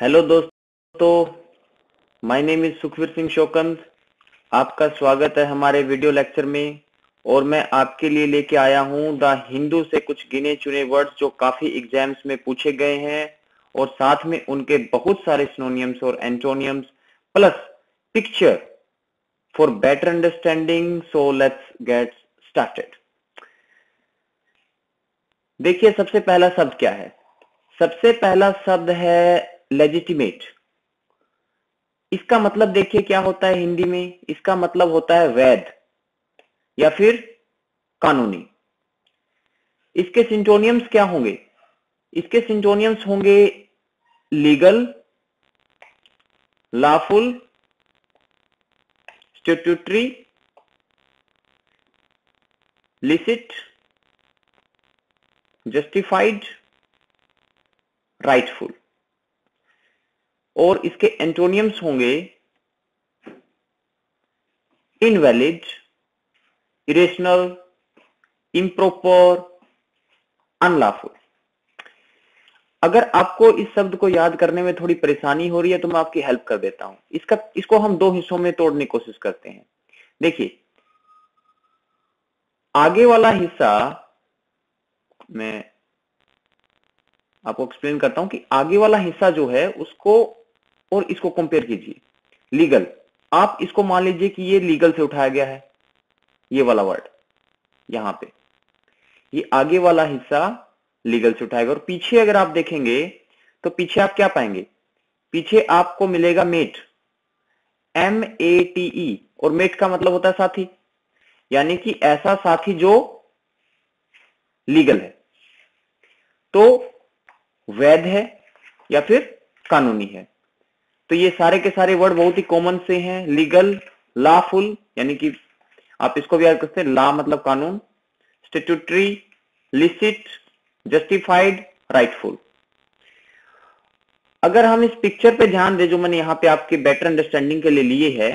Hello दोस्तों, my name is Sukhveer Singh Shokand. आपका स्वागत है हमारे वीडियो लेक्चर में। और मैं आपके लिए लेके आया हूं द हिंदू से कुछ गिने चुने वर्ड्स जो काफी एग्जाम्स में पूछे गए हैं और साथ में उनके बहुत सारे सिनोनियम्स और एंटोनियम्स plus picture for better understanding. So let's get started. देखिए, सबसे पहला शब्द क्या है? सबसे पहला शब्द है लेजिटिमेट। इसका मतलब देखिए क्या होता है हिंदी में। इसका मतलब होता है वैध या फिर कानूनी। इसके सिंटोनियम्स क्या होंगे? इसके सिंटोनियम्स होंगे legal, lawful, statutory, licit, justified, rightful. और इसके एंटोनियम्स होंगे इनवैलिड, इरेशनल, इम्प्रॉपर, अनलॉफुल। अगर आपको इस शब्द को याद करने में थोड़ी परेशानी हो रही है तो मैं आपकी हेल्प कर देता हूं। इसको हम दो हिस्सों में तोड़ने की कोशिश करते हैं। देखिए, आगे वाला हिस्सा मैं आपको एक्सप्लेन करता हूं कि आगे वाला हिस्सा जो है उसको और इसको कंपेयर कीजिए। लीगल, आप इसको मान लीजिए कि ये लीगल से उठाया गया है, ये वाला वर्ड यहां पे। ये आगे वाला हिस्सा लीगल से उठाएगा। और पीछे अगर आप देखेंगे तो पीछे आप क्या पाएंगे? पीछे आपको मिलेगा मेट, METE। और मेट का मतलब होता है साथी, यानी कि ऐसा साथी जो लीगल है, तो वैध है या फिर कानूनी है। तो ये सारे के सारे वर्ड बहुत ही कॉमन से हैं। लीगल, लॉफुल, यानी कि आप इसको भी याद कर सकते हैं, लॉ मतलब कानून, स्टैट्यूटरी, लिसिट, जस्टिफाइड, राइटफुल। अगर हम इस पिक्चर पे ध्यान दें जो मैंने यहाँ पे आपके बेटर अंडरस्टैंडिंग के लिए लिए है,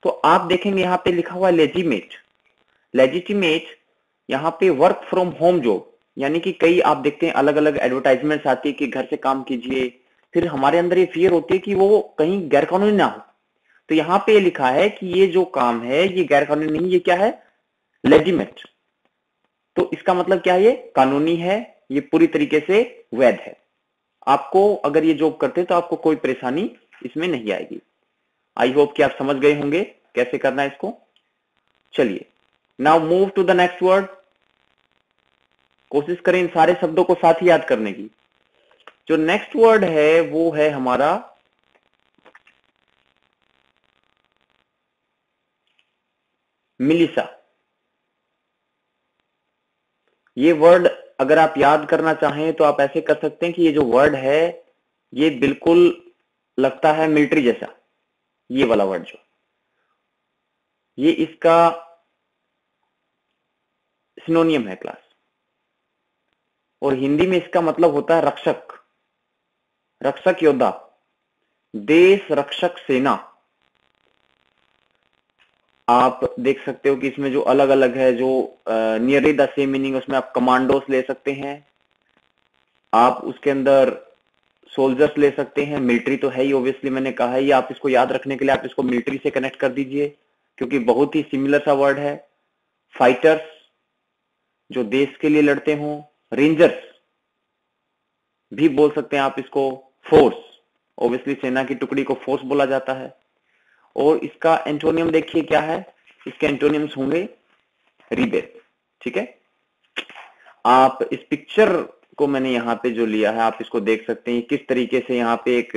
तो आप देखेंगे यहाँ पे लिखा हुआ है लेजिटिमेट। लेजिटिमेट यहाँ पे वर्क फ्रॉम होम जॉब, यानी कि कई आप देखते हैं अलग अलग एडवर्टाइजमेंट्स आती है कि घर से काम कीजिए। फिर हमारे अंदर ये फियर होती है कि वो कहीं गैरकानूनी ना हो। तो यहाँ पे लिखा है कि ये जो काम है ये गैरकानूनी नहीं, ये क्या है? लेजिटिमेट। तो इसका मतलब क्या है? ये कानूनी है, ये पूरी तरीके से वैध है। आपको अगर ये जॉब करते हैं तो आपको कोई परेशानी इसमें नहीं आएगी। आई होप कि आप समझ गए होंगे कैसे करना है इसको। चलिए, now move to the next word. कोशिश करें इन सारे शब्दों को साथ ही याद करने की। जो नेक्स्ट वर्ड है वो है हमारा मिलिसा। ये वर्ड अगर आप याद करना चाहें तो आप ऐसे कर सकते हैं कि ये जो वर्ड है ये बिल्कुल लगता है मिलिट्री जैसा। ये वाला वर्ड जो, ये इसका सिनोनियम है क्लास। और हिंदी में इसका मतलब होता है रक्षक, रक्षक योद्धा, देश रक्षक सेना। आप देख सकते हो कि इसमें जो अलग अलग है, जो नियरली द सेम मीनिंग, उसमें आप कमांडोस ले सकते हैं, आप उसके अंदर सोल्जर्स ले सकते हैं। मिलिट्री तो है ही, ऑब्वियसली मैंने कहा है। ये आप इसको याद रखने के लिए आप इसको मिलिट्री से कनेक्ट कर दीजिए क्योंकि बहुत ही सिमिलर सा वर्ड है। फाइटर्स, जो देश के लिए लड़ते हों। रेंजर्स भी बोल सकते हैं आप इसको। फोर्स, ऑब्वियसली सेना की टुकड़ी को फोर्स बोला जाता है। और इसका एंटोनियम देखिए क्या है? इसके एंटोनियम्स होंगे रिबेल। ठीक है, आप इस पिक्चर को मैंने यहाँ पे जो लिया है आप इसको देख सकते हैं किस तरीके से यहाँ पे एक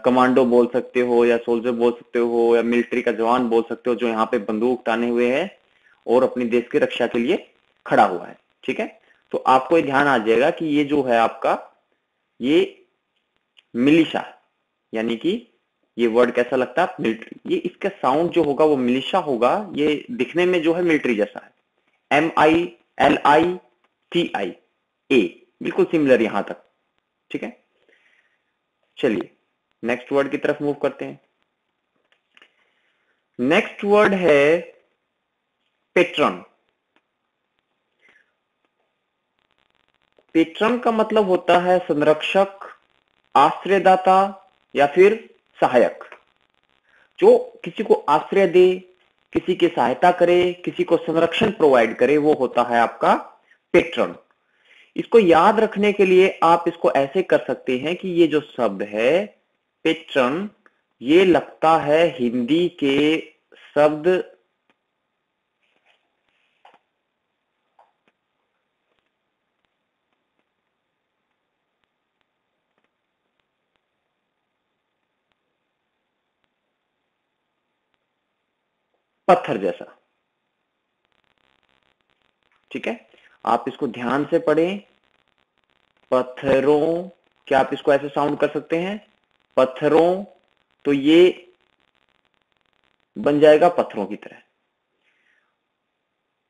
कमांडो बोल सकते हो या सोल्जर बोल सकते हो या मिलिट्री का जवान बोल सकते हो जो यहाँ पे बंदूक ताने हुए है और अपनी देश की रक्षा के लिए खड़ा हुआ है। ठीक है, तो आपको ये ध्यान आ जाएगा कि ये जो है आपका ये मिलिशा, यानी कि ये वर्ड कैसा लगता है? मिलिट्री। ये इसका साउंड जो होगा वो मिलिशा होगा। ये दिखने में जो है मिलिट्री जैसा है। MILITI, बिल्कुल सिमिलर यहां तक। ठीक है, चलिए नेक्स्ट वर्ड की तरफ मूव करते हैं। नेक्स्ट वर्ड है पेट्रन। पेट्रन का मतलब होता है संरक्षक, आश्रयदाता या फिर सहायक। जो किसी को आश्रय दे, किसी की सहायता करे, किसी को संरक्षण प्रोवाइड करे, वो होता है आपका पेट्रन। इसको याद रखने के लिए आप इसको ऐसे कर सकते हैं कि ये जो शब्द है पेट्रन, ये लगता है हिंदी के शब्द पत्थर जैसा। ठीक है, आप इसको ध्यान से पढ़ें। पत्थरों, क्या आप इसको ऐसे साउंड कर सकते हैं? पत्थरों, तो ये बन जाएगा पत्थरों की तरह।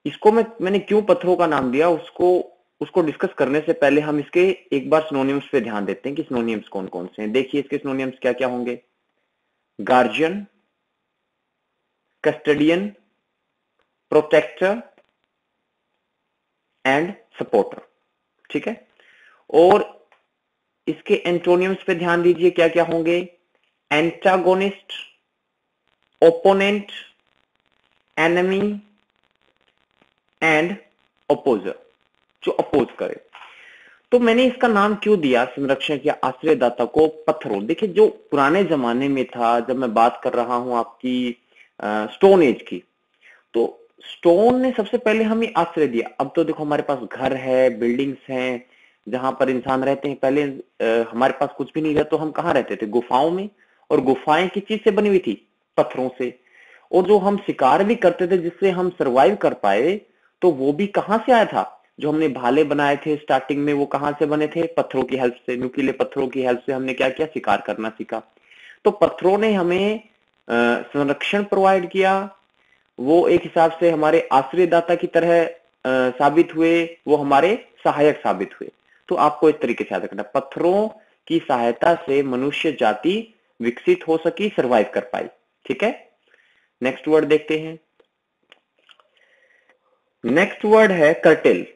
इसको मैंने क्यों पत्थरों का नाम दिया, उसको डिस्कस करने से पहले हम इसके एक बार सिनोनिम्स पे ध्यान देते हैं कि सिनोनिम्स कौन कौन से हैं। देखिए इसके सिनोनिम्स क्या क्या होंगे। Guardian, custodian, protector and supporter. ठीक है, और इसके एंटोनियम्स पे ध्यान दीजिए क्या क्या होंगे। एंटागोनिस्ट, ओपोनेंट, एनिमी एंड अपोजर, जो अपोज करे। तो मैंने इसका नाम क्यों दिया संरक्षक या आश्रयदाता को पत्थरों। देखिए जो पुराने जमाने में था, जब मैं बात कर रहा हूं आपकी स्टोन एज की, तो स्टोन ने सबसे पहले हमें आश्रय दिया। अब तो देखो हमारे पास घर है, बिल्डिंग्स हैं जहां पर इंसान रहते हैं। पहले हमारे पास कुछ भी नहीं था तो हम कहाँ रहते थे? गुफाओं में। और गुफाएं किस चीज से बनी हुई थी? पत्थरों से। और जो हम शिकार भी करते थे जिससे हम सरवाइव कर पाए, तो वो भी कहां से आया था? जो हमने भाले बनाए थे स्टार्टिंग में, वो कहां से बने थे? पत्थरों की हेल्प से, नुकीले पत्थरों की हेल्प से हमने क्या किया? शिकार करना सीखा। तो पत्थरों ने हमें संरक्षण प्रोवाइड किया। वो एक हिसाब से हमारे आश्रयदाता की तरह साबित हुए, वो हमारे सहायक साबित हुए। तो आपको इस तरीके से याद रखना, पत्थरों की सहायता से मनुष्य जाति विकसित हो सकी, सरवाइव कर पाई। ठीक है, नेक्स्ट वर्ड देखते हैं। नेक्स्ट वर्ड है कर्टेल।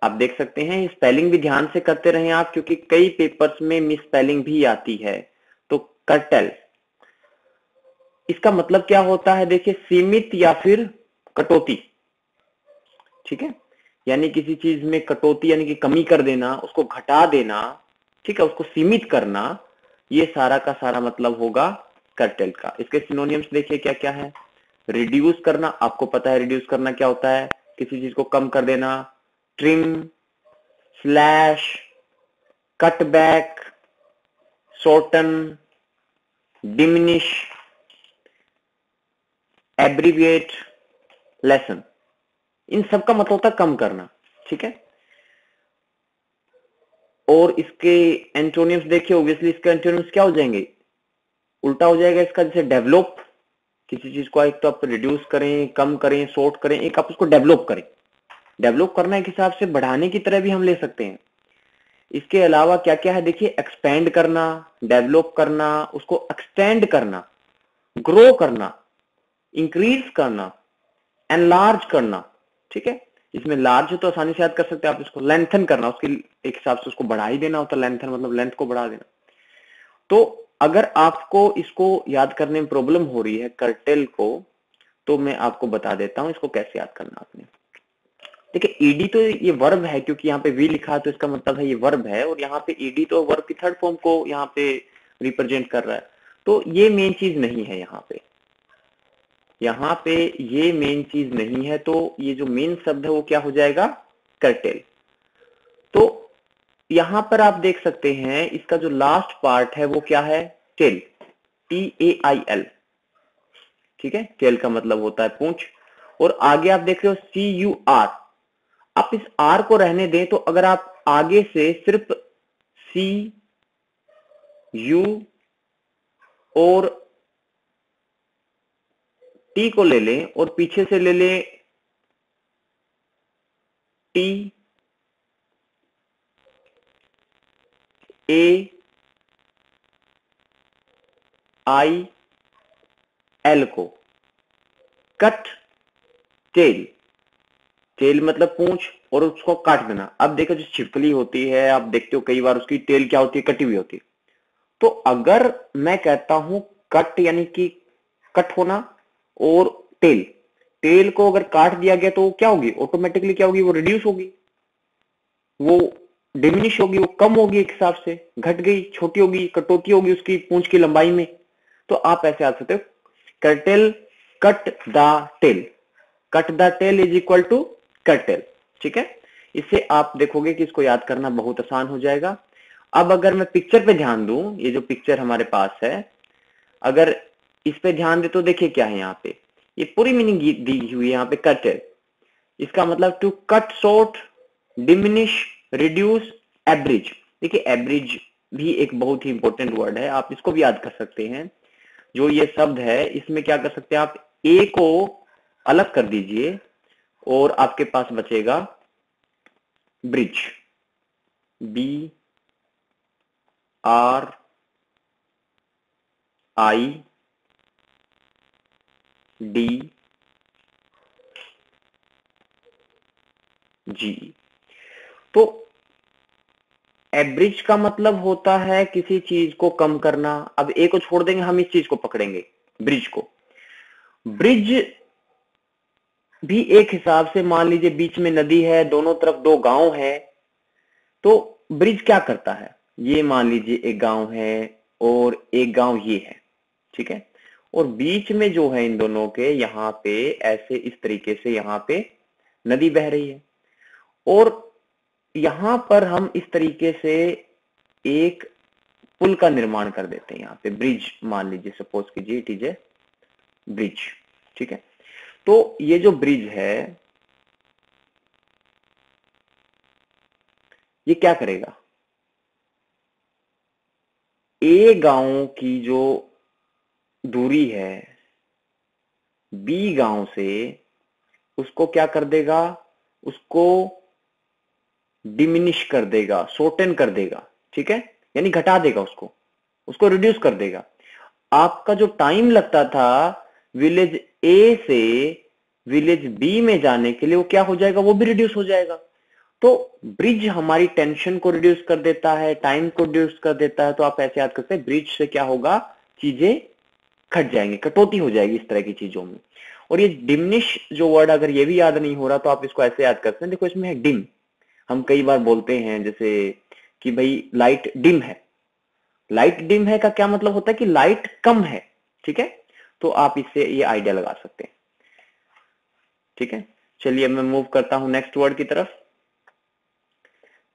आप देख सकते हैं, स्पेलिंग भी ध्यान से करते रहें आप, क्योंकि कई पेपर्स में मिस स्पेलिंग भी आती है। तो कर्टेल, इसका मतलब क्या होता है? देखिए, सीमित या फिर कटौती। ठीक है, यानी किसी चीज में कटौती यानी कि कमी कर देना, उसको घटा देना। ठीक है, उसको सीमित करना, ये सारा का सारा मतलब होगा कर्टेल का। इसके सिनोनियम्स देखिए क्या क्या है। रिड्यूस करना, आपको पता है रिड्यूस करना क्या होता है? किसी चीज को कम कर देना। Trim, slash, cut back, shorten, diminish, abbreviate, lessen, इन सब का मतलब होता है कम करना। ठीक है, और इसके एंटोनिम्स देखिए, ऑब्वियसली इसके एंटोनिम्स क्या हो जाएंगे? उल्टा हो जाएगा इसका। जैसे डेवलप, किसी चीज को एक तो आप रिड्यूस करें, कम करें, शॉर्ट करें, एक आप उसको डेवलप करें। डेवलप करना एक हिसाब से बढ़ाने की तरह भी हम ले सकते हैं। इसके अलावा क्या क्या है देखिए, एक्सपेंड करना, डेवलप करना, उसको एक्सटेंड करना, ग्रो करना, इंक्रीज करना, एनलार्ज करना। ठीक है, इसमें लार्ज है तो आसानी से याद कर सकते हैं आप। इसको लेंथन करना, उसके एक हिसाब से उसको बढ़ा ही देना होता है। लेंथन मतलब लेंथ को बढ़ा देना। तो अगर आपको इसको याद करने में प्रॉब्लम हो रही है कर्टेल को, तो मैं आपको बता देता हूं इसको कैसे याद करना आपने। देखिए, ईडी तो ये वर्ब है, क्योंकि यहाँ पे वी लिखा है तो इसका मतलब है ये वर्ब है, और यहाँ पे ईडी तो वर्ब की थर्ड फॉर्म को यहाँ पे रिप्रेजेंट कर रहा है। तो ये मेन चीज नहीं है यहाँ पे। यहाँ पे ये मेन चीज नहीं है, तो ये जो मेन शब्द है वो क्या हो जाएगा? कर्टेल। तो यहां पर आप देख सकते हैं इसका जो लास्ट पार्ट है वो क्या है? Tail, TAIL। ठीक है, टेल का मतलब होता है पूंछ। और आगे आप देख रहे हो CUR। आप इस R को रहने दें, तो अगर आप आगे से सिर्फ CU और T को ले लें और पीछे से ले लें TAIL को, कट टेल। टेल मतलब पूंछ, और उसको काट देना। अब देखो जो छिपकली होती है, आप देखते हो कई बार उसकी टेल क्या होती है, कटी हुई होती है। तो अगर मैं कहता हूं कट यानी कि कट होना, और टेल, टेल को अगर काट दिया गया तो क्या होगी, ऑटोमेटिकली क्या होगी, वो रिड्यूस होगी, वो डिमिनिश होगी, वो कम होगी, एक हिसाब से घट गई, छोटी होगी, कटौती होगी उसकी पूंछ की लंबाई में। तो आप ऐसे आ सकते हो, curtail cut the tail, cut the tail is equal to curtail. ठीक है, इससे आप देखोगे कि इसको याद करना बहुत आसान हो जाएगा। अब अगर मैं पिक्चर पे ध्यान दूं, ये जो पिक्चर हमारे पास है, अगर इस पे ध्यान दे तो देखिए क्या है यहाँ पे, ये पूरी मीनिंग दी हुई है यहाँ पे, कर्टेल। इसका मतलब to cut short, diminish, reduce, abridge. देखिए एवरेज भी एक बहुत ही इंपॉर्टेंट वर्ड है, आप इसको भी याद कर सकते हैं। जो ये शब्द है इसमें क्या कर सकते हैं आप, ए को अलग कर दीजिए और आपके पास बचेगा bridge, B R I D G. तो एवरेज का मतलब होता है किसी चीज को कम करना। अब ए को छोड़ देंगे, हम इस चीज को पकड़ेंगे, ब्रिज को। ब्रिज भी एक हिसाब से, मान लीजिए बीच में नदी है, दोनों तरफ दो गांव है, तो ब्रिज क्या करता है, ये मान लीजिए एक गांव है और एक गांव ये है, ठीक है, और बीच में जो है इन दोनों के यहाँ पे ऐसे इस तरीके से यहाँ पे नदी बह रही है, और यहां पर हम इस तरीके से एक पुल का निर्माण कर देते हैं, यहाँ पे ब्रिज मान लीजिए, सपोज कीजिए इट इज ए ब्रिज। ठीक है, तो ये जो ब्रिज है ये क्या करेगा, ए गांव की जो दूरी है बी गांव से, उसको क्या कर देगा, उसको डिमिनिश कर देगा, शॉर्टन कर देगा। ठीक है, यानी घटा देगा, उसको उसको रिड्यूस कर देगा। आपका जो टाइम लगता था विलेज ए से विलेज बी में जाने के लिए, वो क्या हो जाएगा, वो भी रिड्यूस हो जाएगा। तो ब्रिज हमारी टेंशन को रिड्यूस कर देता है, टाइम को रिड्यूस कर देता है। तो आप ऐसे याद करते हैं, ब्रिज से क्या होगा, चीजें घट जाएंगी, कटौती हो जाएगी इस तरह की चीजों में। और ये डिमिनिश जो वर्ड, अगर ये भी याद नहीं हो रहा तो आप इसको ऐसे याद करते हैं, देखो इसमें है डिम। हम कई बार बोलते हैं जैसे कि भाई लाइट डिम है, लाइट डिम है का क्या मतलब होता है कि लाइट कम है। ठीक है, तो आप इससे ये आइडिया लगा सकते हैं। ठीक है, चलिए मैं मूव करता हूं नेक्स्ट वर्ड की तरफ।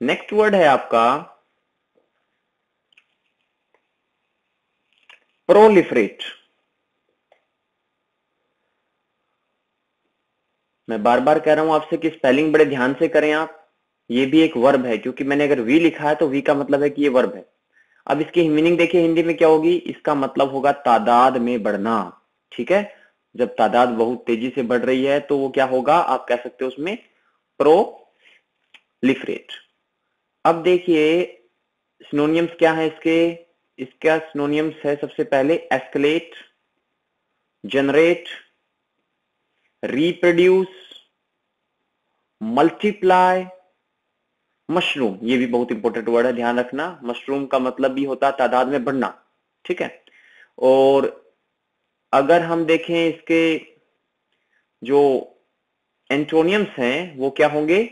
नेक्स्ट वर्ड है आपका प्रोलिफरेट। मैं बार बार कह रहा हूं आपसे कि स्पेलिंग बड़े ध्यान से करें आप। ये भी एक वर्ब है, क्योंकि मैंने अगर वी लिखा है तो वी का मतलब है कि ये वर्ब है। अब इसकी मीनिंग देखिए हिंदी में क्या होगी, इसका मतलब होगा तादाद में बढ़ना। ठीक है, जब तादाद बहुत तेजी से बढ़ रही है तो वो क्या होगा, आप कह सकते हो उसमें प्रोलिफरेट। अब देखिए सिनोनियम्स क्या है इसके, इसका सिनोनियम्स है सबसे पहले escalate, generate, reproduce, multiply, mushroom. ये भी बहुत इंपॉर्टेंट वर्ड है, ध्यान रखना। मशरूम का मतलब भी होता है तादाद में बढ़ना। ठीक है, और अगर हम देखें इसके जो एंटोनियम्स हैं वो क्या होंगे,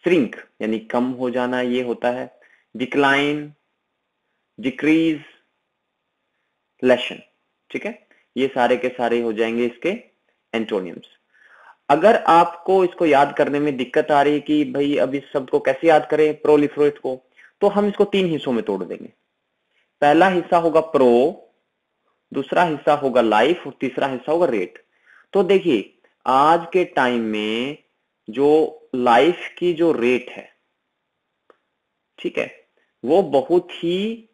श्रिंक यानी कम हो जाना ये होता है, डिक्लाइन, डिक्रीज, लेशन। ठीक है, ये सारे के सारे हो जाएंगे इसके एंटोनियम्स। अगर आपको इसको याद करने में दिक्कत आ रही है कि भाई अब इस शब्द को कैसे याद करें, प्रोलिफरेट को, तो हम इसको तीन हिस्सों में तोड़ देंगे। पहला हिस्सा होगा प्रो, दूसरा हिस्सा होगा लाइफ, और तीसरा हिस्सा होगा रेट। तो देखिए आज के टाइम में जो लाइफ की जो रेट है, ठीक है, वो बहुत ही,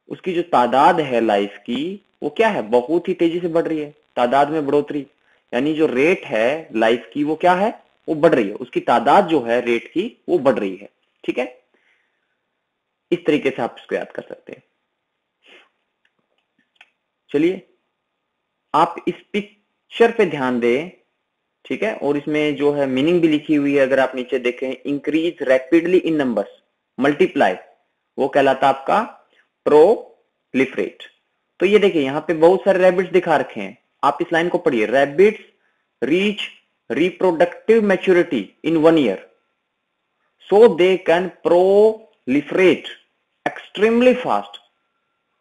उसकी जो तादाद है लाइफ की, वो क्या है, बहुत ही तेजी से बढ़ रही है, तादाद में बढ़ोतरी। यानी जो रेट है लाइफ की वो क्या है, वो बढ़ रही है, उसकी तादाद जो है रेट की वो बढ़ रही है। ठीक है, इस तरीके से आप इसको याद कर सकते हैं। चलिए आप इस पिक्चर पे ध्यान दें, ठीक है। और इसमें जो है मीनिंग भी लिखी हुई है, अगर आप नीचे देखें, इंक्रीज रैपिडली इन नंबर्स, मल्टीप्लाई, वो कहलाता आपका प्रोलिफरेट। तो ये देखिए यहाँ पे बहुत सारे रैबिट्स दिखा रखे हैं, आप इस लाइन को पढ़िए, rabbits reach reproductive maturity in 1 year so they can proliferate extremely fast.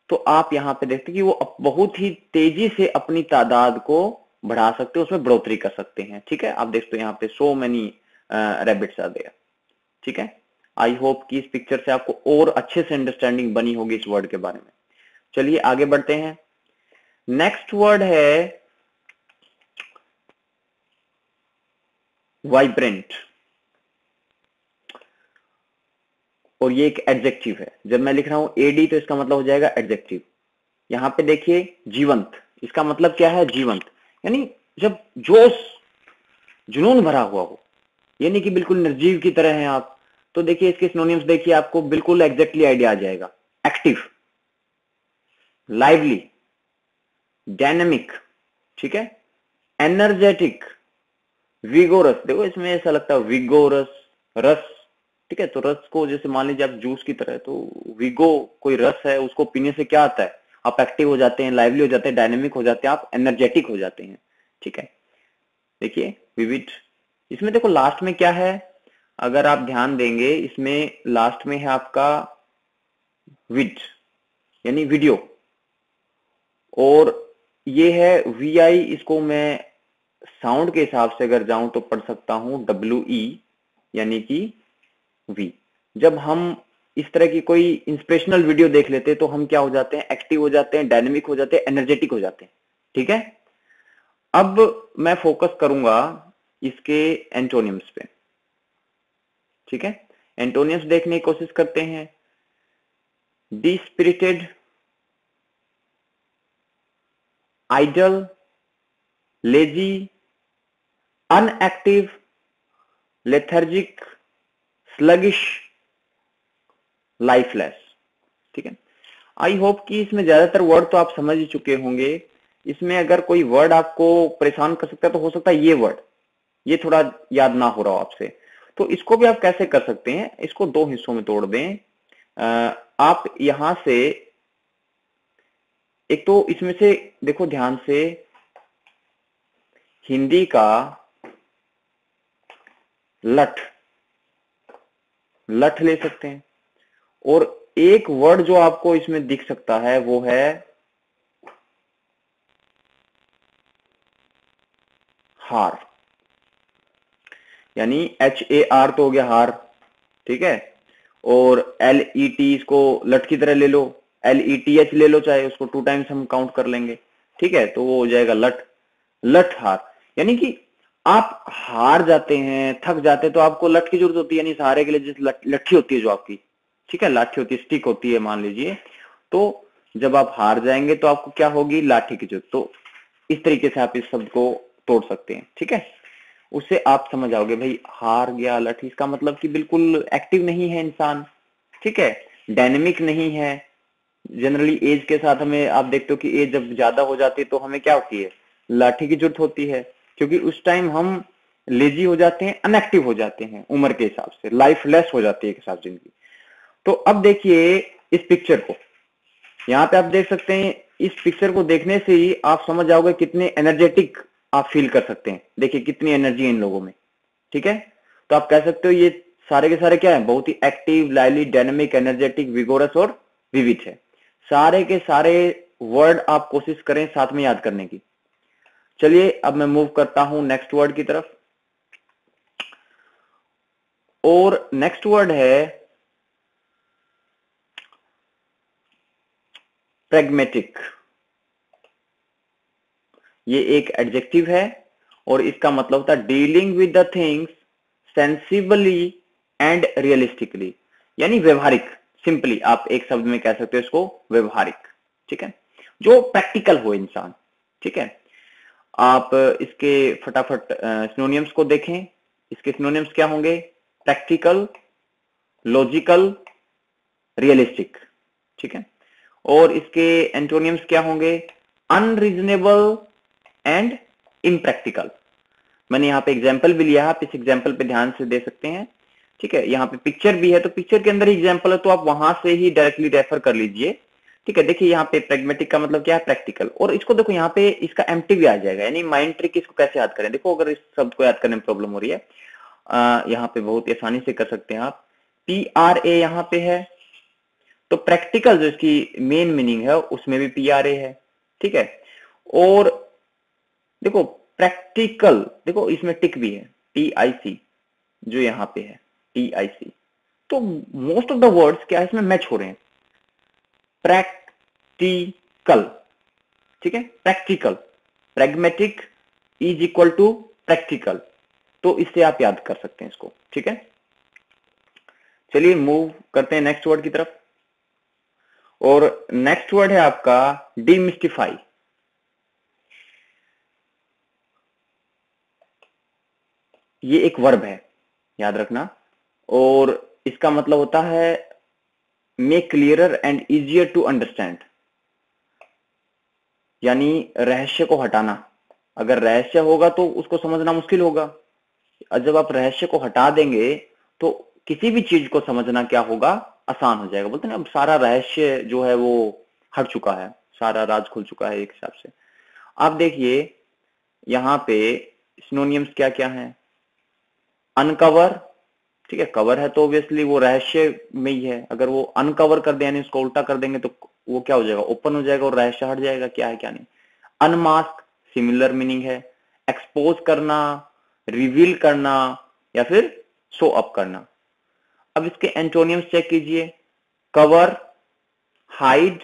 तो आप यहां पे देखते हैं कि वो बहुत ही तेजी से अपनी तादाद को बढ़ा सकते हैं, उसमें बढ़ोतरी कर सकते हैं। ठीक है, आप देखते हो यहाँ पे so many rabbits are there. ठीक है, आई होप कि इस पिक्चर से आपको और अच्छे से अंडरस्टैंडिंग बनी होगी इस वर्ड के बारे में। चलिए आगे बढ़ते हैं। नेक्स्ट वर्ड है वाइब्रेंट, और ये एक एडजेक्टिव है। जब मैं लिख रहा हूं एडी तो इसका मतलब हो जाएगा एडजेक्टिव। यहां पे देखिए जीवंत, इसका मतलब क्या है? जीवंत, यानी जब जोश जुनून भरा हुआ हो, ये नहीं कि बिल्कुल निर्जीव की तरह हैं आप। तो देखिए इसके सिनोनिम्स देखिए, आपको बिल्कुल एग्जैक्टली आइडिया आ जाएगा। एक्टिव, लाइवली, डायनेमिक, ठीक है, एनर्जेटिक, विगोरस। देखो इसमें ऐसा लगता है विगोरस, रस, ठीक है। तो रस को जैसे मान लीजिए आप जूस की तरह, तो विगो कोई रस है, उसको पीने से क्या आता है? आप एक्टिव हो जाते हैं, लाइवली हो जाते हैं, डायनेमिक हो जाते हैं, आप एनर्जेटिक हो जाते हैं। ठीक है, देखिए विविड। इसमें देखो लास्ट में क्या है, अगर आप ध्यान देंगे, इसमें लास्ट में है आपका विड, यानी वीडियो, और ये है वी आई। इसको मैं साउंड के हिसाब से अगर जाऊं तो पढ़ सकता हूं WE, यानी कि वी। जब हम इस तरह की कोई इंस्पिरेशनल वीडियो देख लेते हैं तो हम क्या हो जाते हैं? एक्टिव हो जाते हैं, डायनेमिक हो जाते हैं, एनर्जेटिक हो जाते हैं। ठीक है, अब मैं फोकस करूंगा इसके एंटोनिम्स पे। ठीक है, एंटोनिम्स देखने की कोशिश करते हैं। Dispirited, idle, lazy, unactive, lethargic, sluggish, lifeless. ठीक है, आई होप कि इसमें ज्यादातर वर्ड तो आप समझ ही चुके होंगे। इसमें अगर कोई वर्ड आपको परेशान कर सकता है तो हो सकता है ये वर्ड, ये थोड़ा याद ना हो रहा हो आपसे। तो इसको भी आप कैसे कर सकते हैं? इसको 2 हिस्सों में तोड़ दें। आप यहां से एक तो इसमें से देखो ध्यान से, हिंदी का लठ, लठ ले सकते हैं, और एक वर्ड जो आपको इसमें दिख सकता है वो है हार, यानी HAR तो हो गया हार। ठीक है, और LET इसको लट की तरह ले लो, LETH ले लो, चाहे उसको 2 टाइम्स हम काउंट कर लेंगे। ठीक है, तो वो हो जाएगा लट, लठ हार। यानी कि आप हार जाते हैं, थक जाते हैं, तो आपको लठ की जरूरत होती है, यानी सहारे के लिए जिस लट्ठी होती है जो आपकी, ठीक है, लाठी होती है, स्टिक होती है मान लीजिए। तो जब आप हार जाएंगे तो आपको क्या होगी? लाठी की जरूरत। तो इस तरीके से आप इस शब्द को तोड़ सकते हैं। ठीक है, उससे आप समझ आओगे भाई हार गया लठ, इसका मतलब कि बिल्कुल एक्टिव नहीं है इंसान। ठीक है, डायनेमिक नहीं है। जनरली एज के साथ हमें, आप देखते हो कि एज जब ज्यादा हो जाती है तो हमें क्या होती है? लाठी की जरूरत होती है, क्योंकि उस टाइम हम लेजी हो जाते हैं, अनएक्टिव हो जाते हैं, उम्र के हिसाब से लाइफलेस हो जाती है एक हिसाब जिंदगी। तो अब देखिए इस पिक्चर को, यहाँ पे आप देख सकते हैं, इस पिक्चर को देखने से ही आप समझ जाओगे कितने एनर्जेटिक आप फील कर सकते हैं। देखिए कितनी एनर्जी है इन लोगों में। ठीक है, तो आप कह सकते हो ये सारे के सारे क्या है? बहुत ही active, lively, dynamic, energetic, vigorous और विविड है। सारे के सारे वर्ड आप कोशिश करें साथ में याद करने की। चलिए अब मैं मूव करता हूं नेक्स्ट वर्ड की तरफ, और नेक्स्ट वर्ड है प्रैग्मेटिक। ये एक एडजेक्टिव है, और इसका मतलब होता है dealing with the things sensibly and realistically, यानी व्यवहारिक। सिंपली आप एक शब्द में कह सकते हो इसको व्यवहारिक। ठीक है, जो प्रैक्टिकल हो इंसान। ठीक है, आप इसके फटाफट सिनोनिम्स को देखें। इसके सिनोनिम्स क्या होंगे? Practical, logical, realistic. ठीक है, और इसके एंटोनिम्स क्या होंगे? Unreasonable and impractical. मैंने यहाँ पे एग्जाम्पल भी लिया है, आप इस एग्जाम्पल पे ध्यान से दे सकते हैं। ठीक है, यहाँ पे पिक्चर भी है, तो पिक्चर के अंदर ही एग्जाम्पल है, तो आप वहां से ही डायरेक्टली रेफर कर लीजिए। ठीक है, देखिए यहाँ पे प्रैग्मेटिक का मतलब क्या है, प्रैक्टिकल। और इसको देखो यहाँ पे इसका एम्प्टी भी आ जाएगा, यानी माइंड ट्रिक। इसको कैसे याद करें, देखो अगर इस शब्द को याद करने में प्रॉब्लम हो रही है, यहाँ पे बहुत आसानी से कर सकते हैं आप। PRA यहाँ पे है, तो प्रैक्टिकल जो इसकी मेन मीनिंग है उसमें भी PRA है। ठीक है, और देखो प्रैक्टिकल, देखो इसमें टिक भी है, TIC जो यहाँ पे है, TIC। तो मोस्ट ऑफ द वर्ड्स क्या है इसमें मैच हो रहे हैं, प्रैक्टिकल। ठीक है, practical, pragmatic is equal to practical, तो इससे आप याद कर सकते हैं इसको। ठीक है, चलिए मूव करते हैं नेक्स्ट वर्ड की तरफ। और नेक्स्ट वर्ड है आपका डीमिस्टिफाई। ये एक वर्ब है, याद रखना, और इसका मतलब होता है make clearer and easier to understand, यानी रहस्य को हटाना। अगर रहस्य होगा तो उसको समझना मुश्किल होगा, और जब आप रहस्य को हटा देंगे तो किसी भी चीज को समझना क्या होगा, आसान हो जाएगा। बोलते हैं अब सारा रहस्य जो है वो हट चुका है, सारा राज खुल चुका है एक हिसाब से। आप देखिए यहाँ पे सिनोनियम्स क्या क्या है, अनकवर। ठीक है, कवर है तो ऑब्वियसली वो रहस्य में ही है, अगर वो अनकवर कर दे यानी उसको उल्टा कर देंगे तो वो क्या हो जाएगा, ओपन हो जाएगा और रहस्य हट जाएगा क्या है क्या नहीं। अनमास्क सिमिलर मीनिंग है, एक्सपोज करना, रिवील करना, या फिर शो अप करना। अब इसके एंटोनियम्स चेक कीजिए, कवर, हाइड,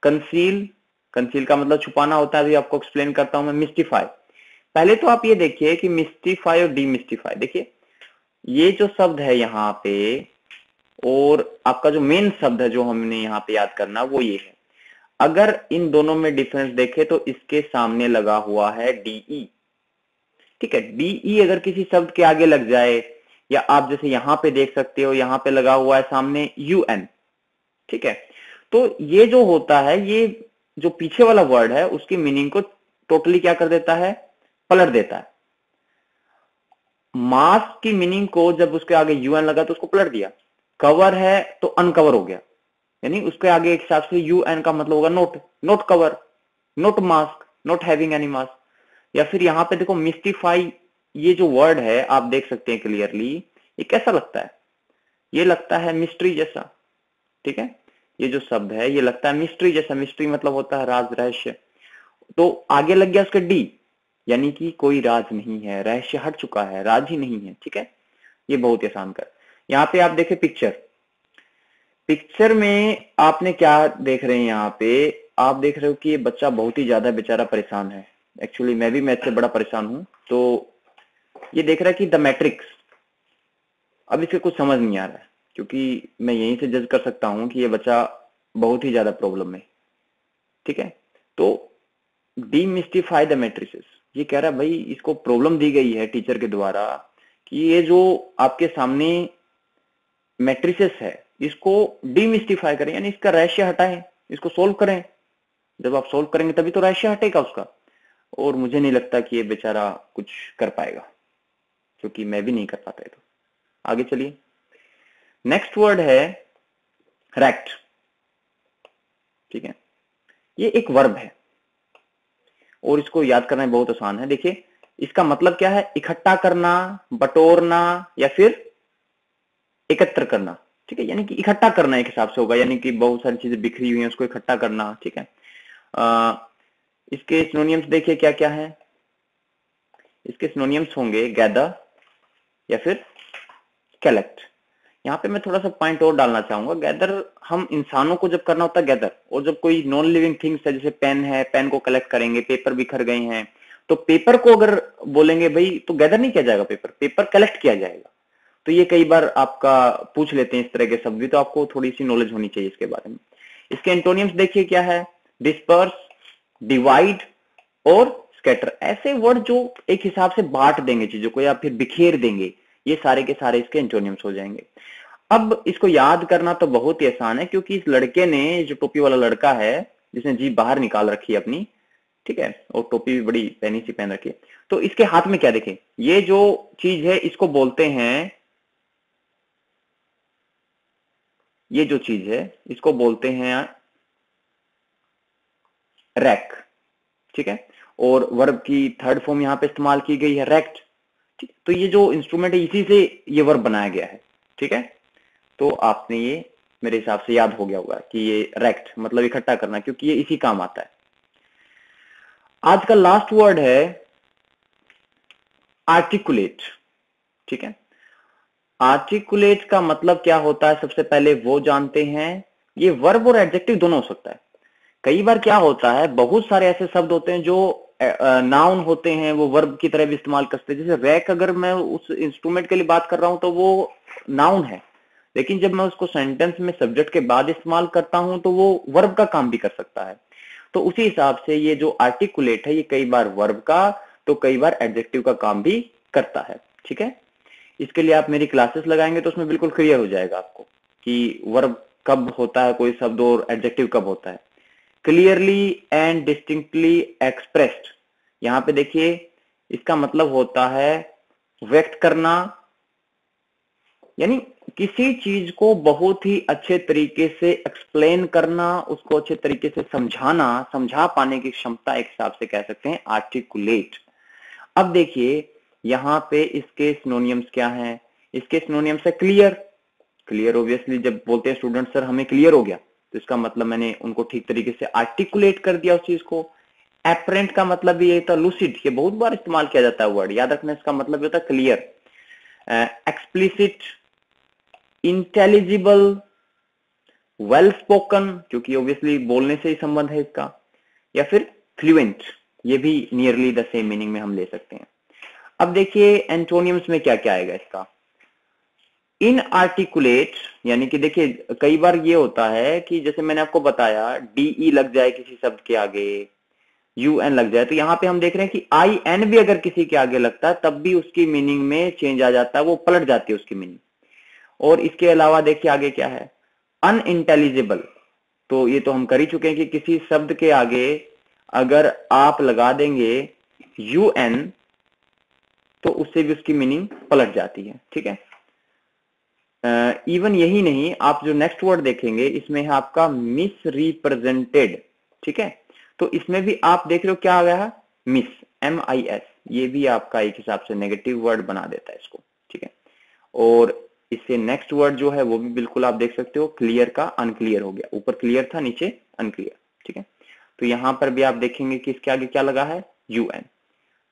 कंसील। कंसील का मतलब छुपाना होता है, अभी आपको एक्सप्लेन करता हूं मैं। मिस्टिफाई, पहले तो आप ये देखिए कि मिस्टिफाई और डीमिस्टिफाई, देखिए ये जो शब्द है यहाँ पे, और आपका जो मेन शब्द है जो हमने यहाँ पे याद करना वो ये है। अगर इन दोनों में डिफरेंस देखें तो इसके सामने लगा हुआ है DE। ठीक है, DE अगर किसी शब्द के आगे लग जाए, या आप जैसे यहाँ पे देख सकते हो यहाँ पे लगा हुआ है सामने UN। ठीक है, तो ये जो होता है, ये जो पीछे वाला वर्ड है उसकी मीनिंग को टोटली क्या कर देता है, पलट देता है। मास्क की मीनिंग को जब उसके आगे UN लगा तो उसको पलट दिया। कवर है तो अनकवर हो गया, यानी उसके आगे एक हिसाब से UN का मतलब होगा note, note cover, note mask, note having any mask. या फिर यहाँ पे देखो मिस्टिफाई, ये जो वर्ड है आप देख सकते हैं क्लियरली, ये कैसा लगता है, ये लगता है मिस्ट्री जैसा। ठीक है, ये जो शब्द है ये लगता है मिस्ट्री जैसा। मिस्ट्री मतलब होता है राज, रहस्य। तो आगे लग गया उसके D, यानी कि कोई राज नहीं है, रहस्य हट चुका है, राज ही नहीं है। ठीक है, ये बहुत ही आसान कर। यहाँ पे आप देखें पिक्चर, पिक्चर में आपने क्या देख रहे हैं, यहाँ पे आप देख रहे हो कि ये बच्चा बहुत ही ज्यादा बेचारा परेशान है। एक्चुअली मैं भी मैथ से बड़ा परेशान हूं। तो ये देख रहा है कि द मैट्रिक्स, अब इसके कुछ समझ नहीं आ रहा है, क्योंकि मैं यहीं से जज कर सकता हूं कि ये बच्चा बहुत ही ज्यादा प्रॉब्लम में। ठीक है, तो डीमिस्टिफाई द मैट्रिसेस, ये कह रहा है भाई इसको प्रॉब्लम दी गई है टीचर के द्वारा कि ये जो आपके सामने मैट्रिसेस है इसको डीमिस्टिफाई करें, यानी इसका रहस्य हटाएं, इसको सोल्व करें। जब आप सोल्व करेंगे तभी तो रहस्य हटेगा उसका। और मुझे नहीं लगता कि ये बेचारा कुछ कर पाएगा, क्योंकि मैं भी नहीं कर पाता है। तो आगे चलिए, नेक्स्ट वर्ड है रैक्ट। ठीक है, ये एक वर्ब है और इसको याद करना बहुत आसान है। देखिए इसका मतलब क्या है, इकट्ठा करना, बटोरना, या फिर एकत्र करना। ठीक है, यानी कि इकट्ठा करना एक हिसाब से होगा, यानी कि बहुत सारी चीजें बिखरी हुई हैं उसको इकट्ठा करना। ठीक है, इसके सिनोनियम्स देखिए क्या क्या है। इसके सिनोनियम्स होंगे गैदर या फिर कलेक्ट। यहाँ पे मैं थोड़ा सा पॉइंट और डालना चाहूंगा। गैदर हम इंसानों को जब करना होता है गैदर, और जब कोई नॉन लिविंग थिंग्स है जैसे पेन है, पेन को कलेक्ट करेंगे, पेपर बिखर गए हैं, तो पेपर को अगर बोलेंगे भाई तो गैदर नहीं किया जाएगा, पेपर पेपर कलेक्ट किया जाएगा। तो ये कई बार आपका पूछ लेते हैं इस तरह के शब्द भी, तो आपको थोड़ी सी नॉलेज होनी चाहिए इसके बारे में। इसके एंटोनियम्स देखिए क्या है, डिस्पर्स, डिवाइड और स्कैटर। ऐसे वर्ड जो एक हिसाब से बांट देंगे चीजों को या फिर बिखेर देंगे, ये सारे के सारे इसके एंटोनियम्स हो जाएंगे। अब इसको याद करना तो बहुत ही आसान है, क्योंकि इस लड़के ने, जो टोपी वाला लड़का है जिसने जीभ बाहर निकाल रखी है अपनी, ठीक है, और टोपी भी बड़ी पैनी सी पहन रखी है। तो इसके हाथ में क्या देखें, ये जो चीज है इसको बोलते हैं, ये जो चीज है इसको बोलते हैं रैक, ठीक है, और वर्ब की थर्ड फॉर्म यहां पे इस्तेमाल की गई है रेक्ट। ठीक, तो ये जो इंस्ट्रूमेंट है इसी से ये वर्ब बनाया गया है, ठीक है। तो आपने ये मेरे हिसाब से याद हो गया होगा कि ये रेक्ट मतलब इकट्ठा करना, क्योंकि ये इसी काम आता है। आज का लास्ट वर्ड है आर्टिकुलेट, ठीक है। आर्टिकुलेट का मतलब क्या होता है, सबसे पहले वो जानते हैं। ये वर्ब और एडजेक्टिव दोनों हो सकता है। कई बार क्या होता है, बहुत सारे ऐसे शब्द होते हैं जो नाउन होते हैं, वो वर्ब की तरह भी इस्तेमाल करते हैं। जैसे रैक, अगर मैं उस इंस्ट्रूमेंट के लिए बात कर रहा हूं तो वो नाउन है, लेकिन जब मैं उसको सेंटेंस में सब्जेक्ट के बाद इस्तेमाल करता हूं तो वो वर्ब का काम भी कर सकता है। तो उसी हिसाब से ये जो आर्टिकुलेट है ये कई बार वर्ब का तो कई बार एडजेक्टिव का काम भी करता है, ठीक है। इसके लिए आप मेरी क्लासेस लगाएंगे तो उसमें बिल्कुल क्लियर हो जाएगा आपको कि वर्ब कब होता है कोई शब्द और एडजेक्टिव कब होता है। क्लियरली एंड डिस्टिंक्टली एक्सप्रेस्ड, यहां पे देखिए इसका मतलब होता है व्यक्त करना, यानी किसी चीज को बहुत ही अच्छे तरीके से एक्सप्लेन करना, उसको अच्छे तरीके से समझाना, समझा पाने की क्षमता एक हिसाब से कह सकते हैं आर्टिकुलेट। अब देखिए यहाँ पे इसके सिनोनियम्स क्या हैं। इसके सिनोनियम्स है क्लियर। क्लियर ऑब्वियसली जब बोलते हैं स्टूडेंट सर हमें क्लियर हो गया, तो इसका मतलब मैंने उनको ठीक तरीके से आर्टिकुलेट कर दिया उस चीज को। एपरेंट का मतलब भी ये था लूसिड, ये बहुत बार इस्तेमाल किया जाता है वर्ड, याद रखना इसका मतलब होता है clear. Explicit, intelligible, well spoken, क्योंकि ऑब्वियसली बोलने से ही संबंध है इसका, या फिर फ्लुएंट, ये भी नियरली द सेम मीनिंग में हम ले सकते हैं। अब देखिए एंटोनियम्स में क्या क्या आएगा इसका। इनआर्टिकुलेट, यानी कि देखिए कई बार ये होता है कि जैसे मैंने आपको बताया डीई लग जाए किसी शब्द के आगे, यूएन लग जाए, तो यहां पे हम देख रहे हैं कि आई एन भी अगर किसी के आगे लगता है तब भी उसकी मीनिंग में चेंज आ जाता है, वो पलट जाती है उसकी मीनिंग। और इसके अलावा देखिए आगे क्या है, अनइंटेलिजिबल, तो ये तो हम कर ही चुके हैं कि किसी शब्द के आगे अगर आप लगा देंगे यूएन तो उससे भी उसकी मीनिंग पलट जाती है, ठीक है। इवन यही नहीं, आप जो नेक्स्ट वर्ड देखेंगे इसमें है आपका मिस रिप्रेजेंटेड, ठीक है। तो इसमें भी आप देख रहे हो क्या आ गया है, मिस, MIS, ये भी आपका एक हिसाब से नेगेटिव वर्ड बना देता है इसको, ठीक है। और इससे नेक्स्ट वर्ड जो है वो भी बिल्कुल आप देख सकते हो, क्लियर का अनक्लियर हो गया, ऊपर क्लियर था नीचे अनक्लियर, ठीक है। तो यहां पर भी आप देखेंगे कि इसके आगे क्या लगा है, UN।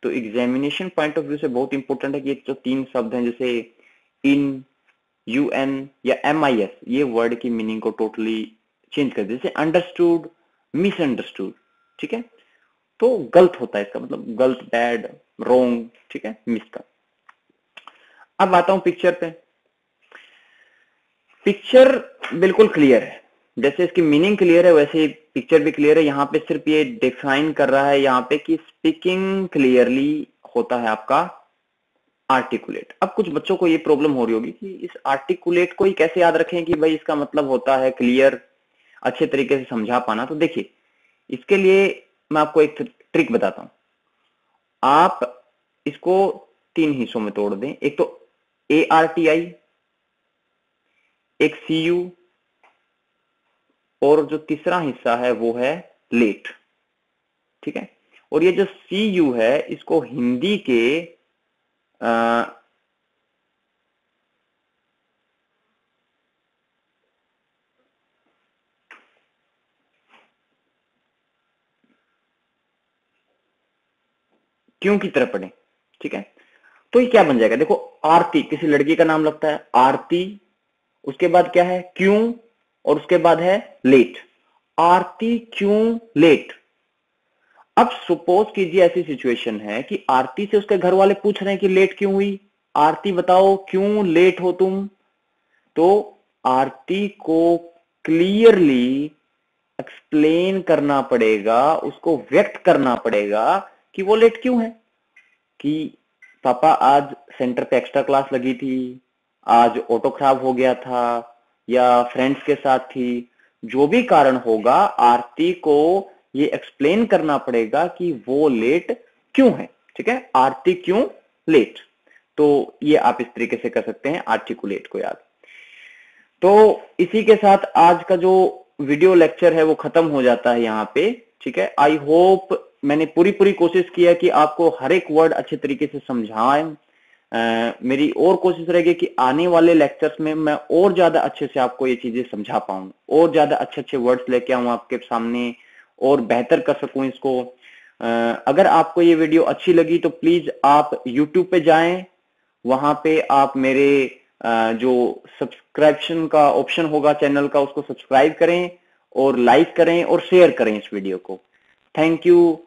तो एग्जामिनेशन पॉइंट ऑफ व्यू से बहुत इंपॉर्टेंट है कि ये जो तीन शब्द हैं जैसे इन, UN या MIS, ये वर्ड की मीनिंग को टोटली चेंज कर दे, जैसे अंडरस्टूड, मिसअंडरस्टूड, ठीक है। तो गलत होता है इसका मतलब, गलत, बैड, रोंग, ठीक है, मिस का। अब आता हूं पिक्चर पे। पिक्चर बिल्कुल क्लियर है, जैसे इसकी मीनिंग क्लियर है वैसे ही पिक्चर भी क्लियर है। यहाँ पे सिर्फ ये डिफाइन कर रहा है यहाँ पे कि स्पीकिंग क्लियरली होता है आपका आर्टिकुलेट। अब कुछ बच्चों को ये प्रॉब्लम हो रही होगी कि इस आर्टिकुलेट को ही कैसे याद रखें कि भाई इसका मतलब होता है क्लियर, अच्छे तरीके से समझा पाना। तो देखिए इसके लिए मैं आपको एक ट्रिक बताता हूं। आप इसको तीन हिस्सों में तोड़ दें, एक तो ARTI, एक CU, और जो तीसरा हिस्सा है वो है लेट, ठीक है। और ये जो CU है इसको हिंदी के क्यों की तरह पढ़ें, ठीक है। तो ये क्या बन जाएगा, देखो आरती, किसी लड़की का नाम लगता है आरती, उसके बाद क्या है क्यों, और उसके बाद है लेट, आरती क्यों लेट। अब सपोज कीजिए ऐसी सिचुएशन है कि आरती से उसके घर वाले पूछ रहे हैं कि लेट क्यों हुई, आरती बताओ क्यों लेट हो तुम। तो आरती को क्लियरली एक्सप्लेन करना पड़ेगा, उसको व्यक्त करना पड़ेगा कि वो लेट क्यों है। कि पापा आज सेंटर पे एक्स्ट्रा क्लास लगी थी, आज ऑटो खराब हो गया था, या फ्रेंड्स के साथ थी, जो भी कारण होगा आरती को ये एक्सप्लेन करना पड़ेगा कि वो लेट क्यों है। ठीक है, आरती क्यों लेट, तो ये आप इस तरीके से कर सकते हैं आर्टिकुलेट को याद। तो इसी के साथ आज का जो वीडियो लेक्चर है वो खत्म हो जाता है यहाँ पे। ठीक है, आई होप मैंने पूरी कोशिश की है कि आपको हर एक वर्ड अच्छे तरीके से समझाएं। मेरी और कोशिश रहेगी कि आने वाले लेक्चर्स में मैं और ज्यादा अच्छे से आपको ये चीजें समझा पाऊं, और ज्यादा अच्छे वर्ड्स लेके आऊं आपके सामने, और बेहतर कर सकूं इसको। अगर आपको ये वीडियो अच्छी लगी तो प्लीज आप YouTube पे जाएं, वहां पे आप मेरे जो सब्सक्रिप्शन का ऑप्शन होगा चैनल का, उसको सब्सक्राइब करें और लाइक करें और शेयर करें इस वीडियो को। Thank you.